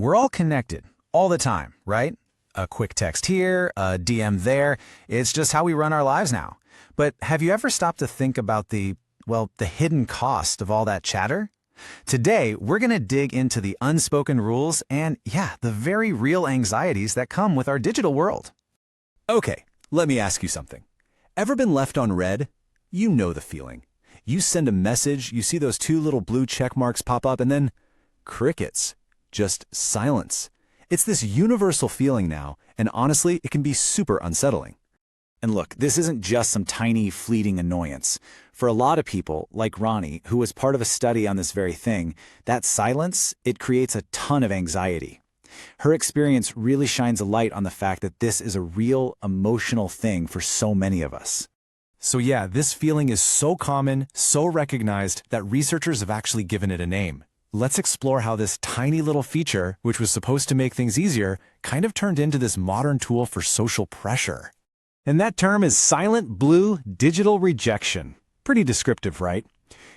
We're all connected, all the time, right? A quick text here, a DM there. It's just how we run our lives now. But have you ever stopped to think about the hidden cost of all that chatter? Today, we're going to dig into the unspoken rules and, the very real anxieties that come with our digital world. Okay, let me ask you something. Ever been left on red? You know the feeling. You send a message, you see those two little blue check marks pop up, and then crickets. Just silence. It's this universal feeling now, and honestly, it can be super unsettling. And look, this isn't just some tiny, fleeting annoyance. For a lot of people, like Ronnie, who was part of a study on this very thing, that silence, it creates a ton of anxiety. Her experience really shines a light on the fact that this is a real emotional thing for so many of us. So this feeling is so common, so recognized, that researchers have actually given it a name. Let's explore how this tiny little feature, which was supposed to make things easier, kind of turned into this modern tool for social pressure. And that term is silent blue digital rejection. Pretty descriptive, right?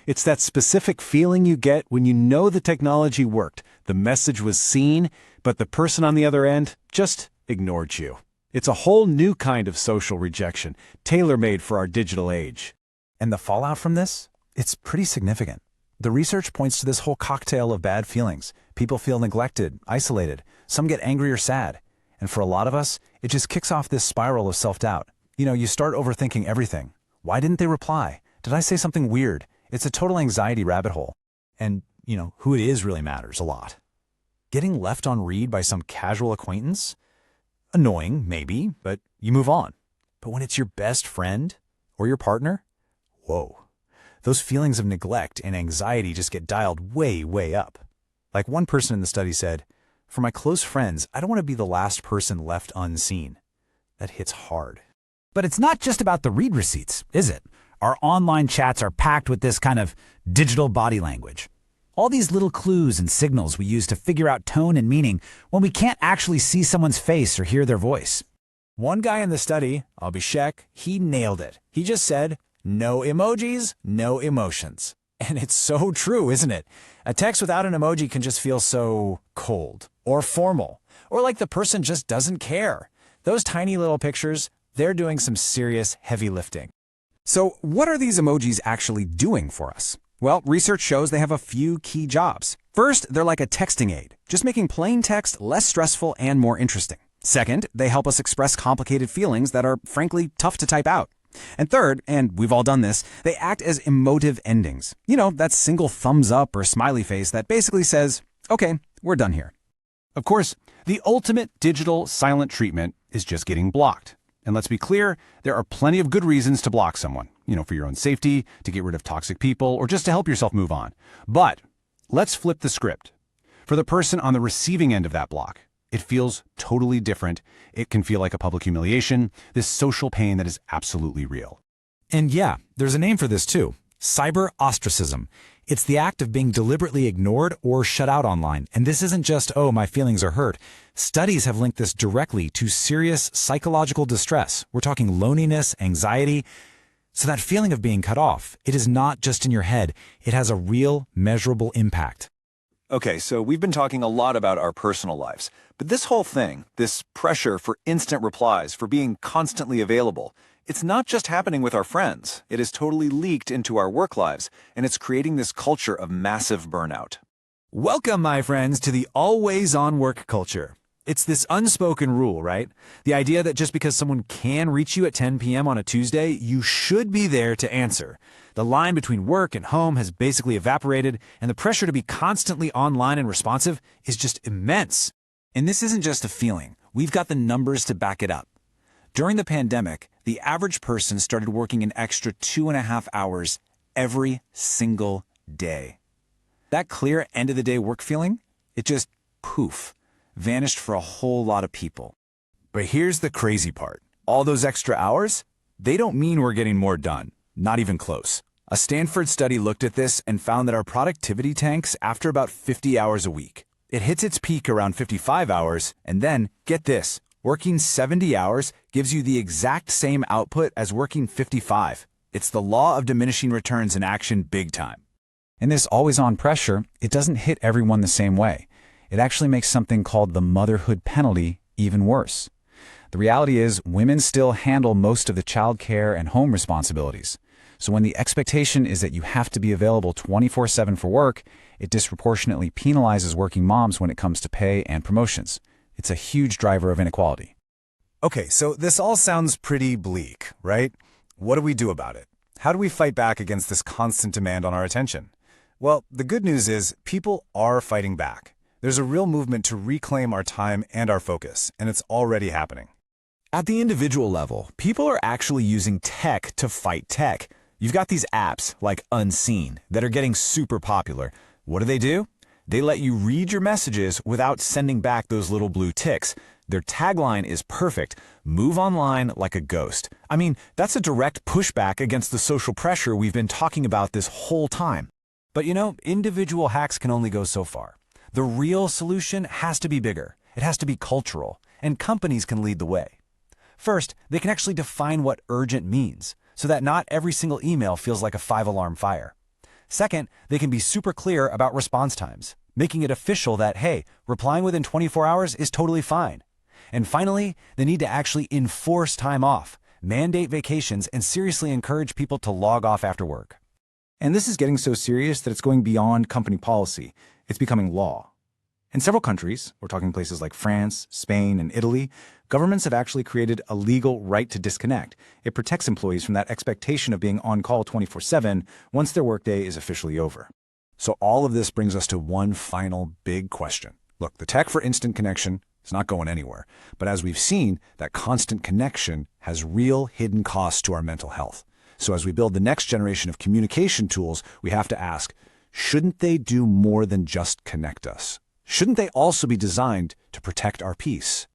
It's that specific feeling you get when you know the technology worked, the message was seen, but the person on the other end just ignored you. It's a whole new kind of social rejection, tailor-made for our digital age. And the fallout from this? It's pretty significant. The research points to this whole cocktail of bad feelings. People feel neglected, isolated. Some get angry or sad. And for a lot of us, it just kicks off this spiral of self-doubt. You start overthinking everything. Why didn't they reply? Did I say something weird? It's a total anxiety rabbit hole. And, who it is really matters a lot. Getting left on read by some casual acquaintance? Annoying, maybe, but you move on. But when it's your best friend or your partner? Whoa. Those feelings of neglect and anxiety just get dialed way, way up. Like one person in the study said, "For my close friends, I don't want to be the last person left unseen." That hits hard. But it's not just about the read receipts, is it? Our online chats are packed with this kind of digital body language. All these little clues and signals we use to figure out tone and meaning when we can't actually see someone's face or hear their voice. One guy in the study, Abhishek, he nailed it. He just said, "No emojis, no emotions." And it's so true, isn't it? A text without an emoji can just feel so cold or formal, or like the person just doesn't care. Those tiny little pictures, they're doing some serious heavy lifting. So what are these emojis actually doing for us? Well, research shows they have a few key jobs. First, they're like a texting aid, just making plain text less stressful and more interesting. Second, they help us express complicated feelings that are, frankly, tough to type out. And third, and we've all done this, they act as emotive endings. That single thumbs up or smiley face that basically says, "Okay, we're done here." Of course, the ultimate digital silent treatment is just getting blocked. And let's be clear, there are plenty of good reasons to block someone, for your own safety, to get rid of toxic people, or just to help yourself move on. But let's flip the script. For the person on the receiving end of that block, it feels totally different. It can feel like a public humiliation, this social pain that is absolutely real. And there's a name for this too. Cyber ostracism. It's the act of being deliberately ignored or shut out online. And this isn't just, "Oh, my feelings are hurt." Studies have linked this directly to serious psychological distress. We're talking loneliness, anxiety. So that feeling of being cut off, it is not just in your head. It has a real, measurable impact. Okay, so we've been talking a lot about our personal lives, but this whole thing, this pressure for instant replies, for being constantly available, it's not just happening with our friends. It is totally leaked into our work lives, and it's creating this culture of massive burnout. Welcome, my friends, to the always-on work culture. It's this unspoken rule, right? The idea that just because someone can reach you at 10 p.m. on a Tuesday, you should be there to answer. The line between work and home has basically evaporated, and the pressure to be constantly online and responsive is just immense. And this isn't just a feeling. We've got the numbers to back it up. During the pandemic, the average person started working an extra 2.5 hours every single day. That clear end-of-the-day work feeling, it just poof, vanished for a whole lot of people. But here's the crazy part. All those extra hours, they don't mean we're getting more done. Not even close. A Stanford study looked at this and found that our productivity tanks after about 50 hours a week. It hits its peak around 55 hours, and then, get this, working 70 hours gives you the exact same output as working 55. It's the law of diminishing returns in action big time. And this always-on pressure, it doesn't hit everyone the same way. It actually makes something called the motherhood penalty even worse. The reality is, women still handle most of the childcare and home responsibilities. So when the expectation is that you have to be available 24/7 for work, it disproportionately penalizes working moms when it comes to pay and promotions. It's a huge driver of inequality. Okay, so this all sounds pretty bleak, right? What do we do about it? How do we fight back against this constant demand on our attention? Well, the good news is people are fighting back. There's a real movement to reclaim our time and our focus, and it's already happening. At the individual level, people are actually using tech to fight tech. You've got these apps like Unseen that are getting super popular. What do? They let you read your messages without sending back those little blue ticks. Their tagline is perfect: move online like a ghost. I mean, that's a direct pushback against the social pressure we've been talking about this whole time. But individual hacks can only go so far. The real solution has to be bigger. It has to be cultural, and companies can lead the way. First, they can actually define what urgent means, so that not every single email feels like a 5-alarm fire. Second, they can be super clear about response times, making it official that, hey, replying within 24 hours is totally fine. And finally, they need to actually enforce time off, mandate vacations, and seriously encourage people to log off after work. And this is getting so serious that it's going beyond company policy. It's becoming law. In several countries, we're talking places like France, Spain, and Italy, governments have actually created a legal right to disconnect. It protects employees from that expectation of being on call 24/7 once their workday is officially over. So all of this brings us to one final big question. Look, the tech for instant connection is not going anywhere. But as we've seen, that constant connection has real hidden costs to our mental health. So as we build the next generation of communication tools, we have to ask, shouldn't they do more than just connect us? Shouldn't they also be designed to protect our peace?